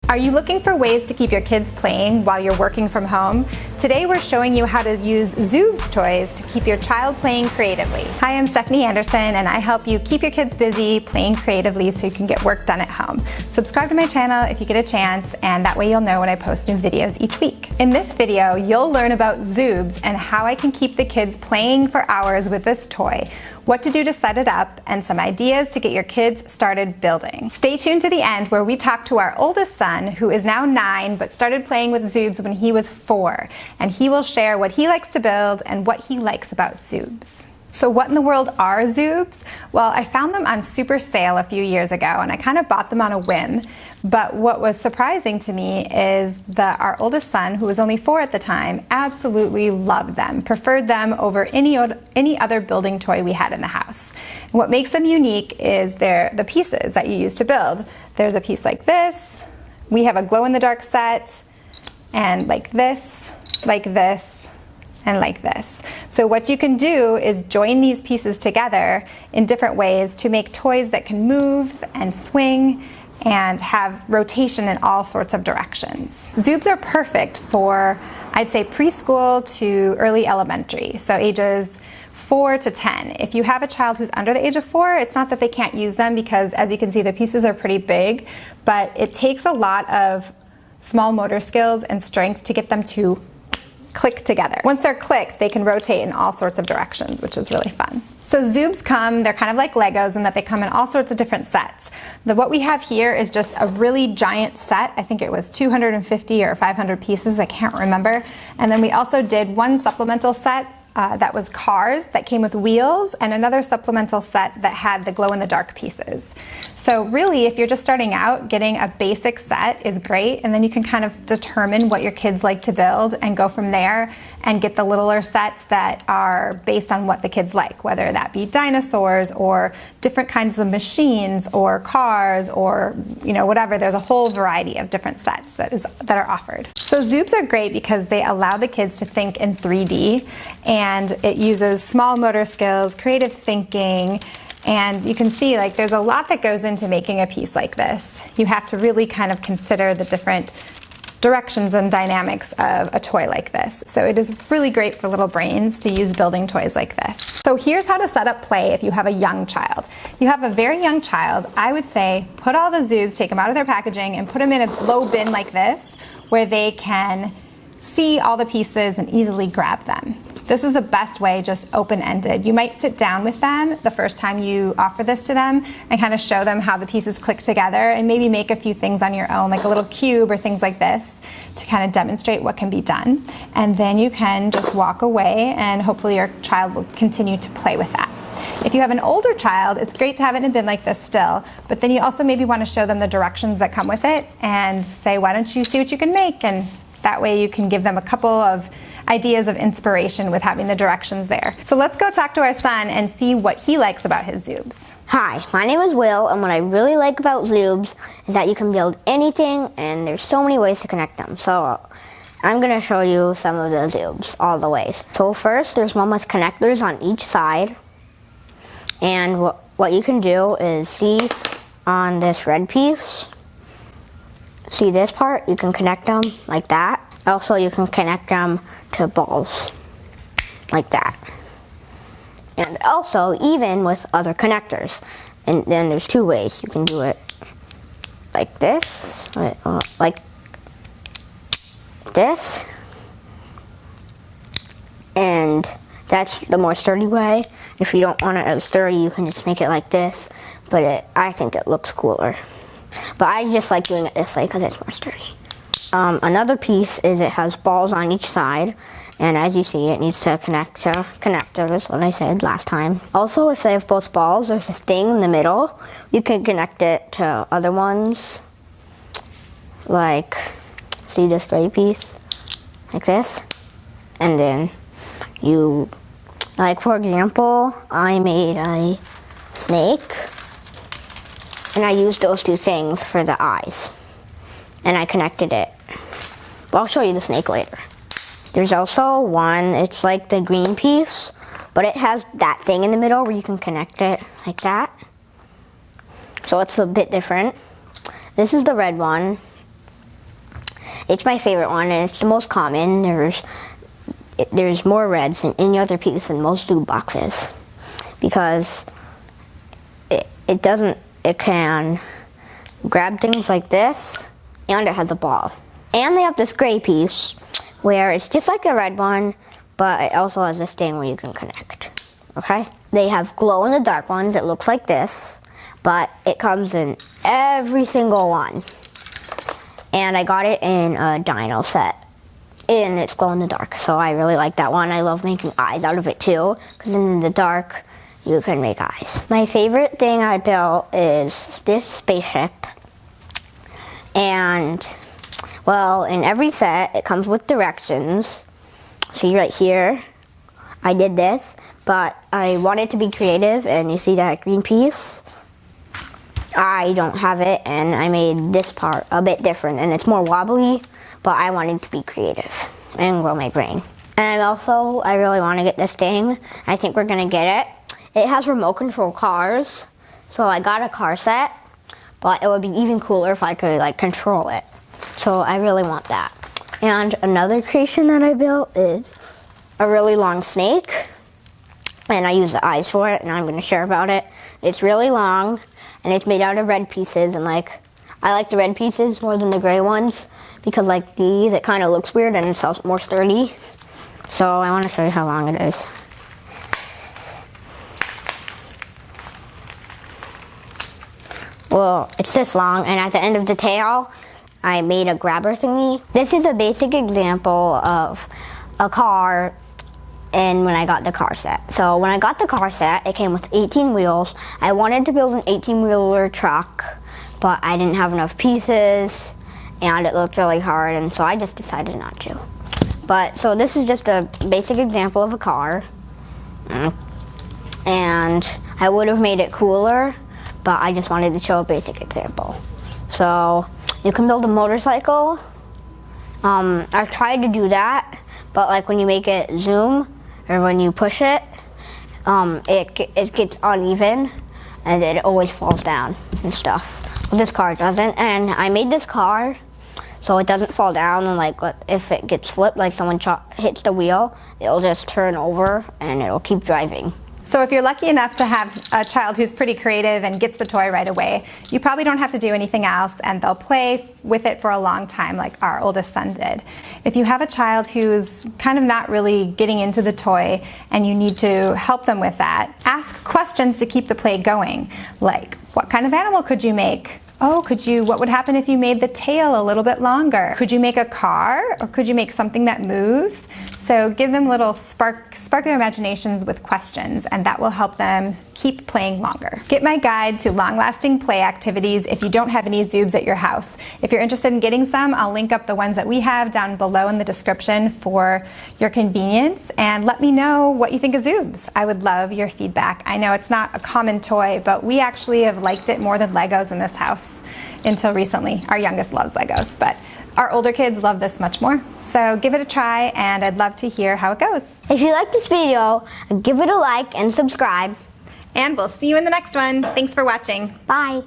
Are you looking for ways to keep your kids playing while you're working from home? Today we're showing you how to use Zoobs toys to keep your child playing creatively. Hi, I'm Stephanie Anderson and I help you keep your kids busy playing creatively so you can get work done at home. Subscribe to my channel if you get a chance, and that way you'll know when I post new videos each week. In this video, you'll learn about Zoobs and how I can keep the kids playing for hours with this toy, what to do to set it up, and some ideas to get your kids started building. Stay tuned to the end where we talk to our oldest son, who is now 9 but started playing with Zoobs when he was 4, and he will share what he likes to build and what he likes about Zoobs. So what in the world are Zoobs? Well, I found them on super sale a few years ago and I kind of bought them on a whim. But what was surprising to me is that our oldest son, who was only 4 at the time, absolutely loved them, preferred them over any other building toy we had in the house. And what makes them unique is the pieces that you use to build. There's a piece like this, we have a glow-in-the-dark set, and like this, and like this. So what you can do is join these pieces together in different ways to make toys that can move and swing and have rotation in all sorts of directions. Zoobs are perfect for, I'd say, preschool to early elementary, so ages 4 to 10. If you have a child who's under the age of 4, it's not that they can't use them, because as you can see, the pieces are pretty big, but it takes a lot of small motor skills and strength to get them to click together. Once they're clicked, they can rotate in all sorts of directions, which is really fun. So Zoobs they're kind of like Legos in that they come in all sorts of different sets. What we have here is just a really giant set. I think it was 250 or 500 pieces, I can't remember. And then we also did one supplemental set that was cars that came with wheels, and another supplemental set that had the glow-in-the-dark pieces. So really, if you're just starting out, getting a basic set is great, and then you can kind of determine what your kids like to build and go from there and get the littler sets that are based on what the kids like, whether that be dinosaurs or different kinds of machines or cars or whatever. There's a whole variety of different sets that are offered. So Zoobs are great because they allow the kids to think in 3D, and it uses small motor skills, creative thinking, and you can see there's a lot that goes into making a piece like this. You have to really kind of consider the different directions and dynamics of a toy like this. So it is really great for little brains to use building toys like this. So here's how to set up play if you have a young child. If you have a very young child, I would say put all the Zoobs, take them out of their packaging, and put them in a low bin like this where they can see all the pieces and easily grab them. This is the best way, just open-ended. You might sit down with them the first time you offer this to them and kind of show them how the pieces click together, and maybe make a few things on your own, like a little cube or things like this, to kind of demonstrate what can be done. And then you can just walk away, and hopefully your child will continue to play with that. If you have an older child, it's great to have it in a bin like this still, but then you also maybe want to show them the directions that come with it and say, why don't you see what you can make? And that way you can give them a couple of ideas of inspiration with having the directions there. So let's go talk to our son and see what he likes about his Zoobs. Hi, my name is Will, and what I really like about Zoobs is that you can build anything, and there's so many ways to connect them. So I'm going to show you some of the Zoobs, all the ways. So first, there's one with connectors on each side, and what you can do is see on this red piece, see this part, you can connect them like that. Also, you can connect them to balls like that. And also, even with other connectors. And then there's 2 ways. You can do it like this, like this. And that's the more sturdy way. If you don't want it as sturdy, you can just make it like this. But I think it looks cooler. But I just like doing it this way because it's more sturdy. Another piece is it has balls on each side, and as you see, it needs to connect to connectors, what I said last time. Also, if they have both balls, there's this thing in the middle. You can connect it to other ones, like, see this gray piece, like this, and then you, like for example, I made a snake, and I used those 2 things for the eyes, and I connected it. But I'll show you the snake later. There's also one, it's like the green piece, but it has that thing in the middle where you can connect it like that. So it's a bit different. This is the red one, It's my favorite one, and it's the most common. There's more reds in any other piece than most Zoob boxes because it can grab things like this, and it has a ball. And they have this gray piece where it's just like a red one, but it also has this thing where you can connect. Okay? They have glow-in-the-dark ones. It looks like this, but it comes in every single one. And I got it in a dino set, and it's glow-in-the-dark, so I really like that one. I love making eyes out of it too, because in the dark, you can make eyes. My favorite thing I built is this spaceship. And, well, in every set, it comes with directions. See right here, I did this, but I wanted to be creative, and you see that green piece? I don't have it, and I made this part a bit different, and it's more wobbly, but I wanted to be creative and grow my brain. And I really want to get this thing. I think we're gonna get it. It has remote control cars, so I got a car set, but it would be even cooler if I could like control it. So I really want that. And another creation that I built is a really long snake, and I use the eyes for it, and I'm gonna share about it. It's really long, and it's made out of red pieces, and I like the red pieces more than the gray ones, because like these, it kind of looks weird and it's also more sturdy. So I want to show you how long it is. Well, it's this long, and at the end of the tail, I made a grabber thingy. This is a basic example of a car and when I got the car set. So when I got the car set, it came with 18 wheels. I wanted to build an 18-wheeler truck, but I didn't have enough pieces, and it looked really hard, and so I just decided not to. But, so this is just a basic example of a car, and I would have made it cooler, but I just wanted to show a basic example. So, you can build a motorcycle. I've tried to do that, but like when you make it zoom, or when you push it, it gets uneven, and it always falls down and stuff. Well, this car doesn't, and I made this car so it doesn't fall down, and like if it gets flipped, like someone hits the wheel, it'll just turn over and it'll keep driving. So if you're lucky enough to have a child who's pretty creative and gets the toy right away, you probably don't have to do anything else, and they'll play with it for a long time like our oldest son did. If you have a child who's kind of not really getting into the toy and you need to help them with that, ask questions to keep the play going. Like, what kind of animal could you make? Oh, what would happen if you made the tail a little bit longer? Could you make a car, or could you make something that moves? So give them little spark their imaginations with questions, and that will help them keep playing longer. Get my guide to long-lasting play activities if you don't have any Zoobs at your house. If you're interested in getting some, I'll link up the ones that we have down below in the description for your convenience, and let me know what you think of Zoobs. I would love your feedback. I know it's not a common toy, but we actually have liked it more than Legos in this house until recently. Our youngest loves Legos, but our older kids love this much more. So give it a try, and I'd love to hear how it goes. If you like this video, give it a like and subscribe. And we'll see you in the next one. Thanks for watching. Bye.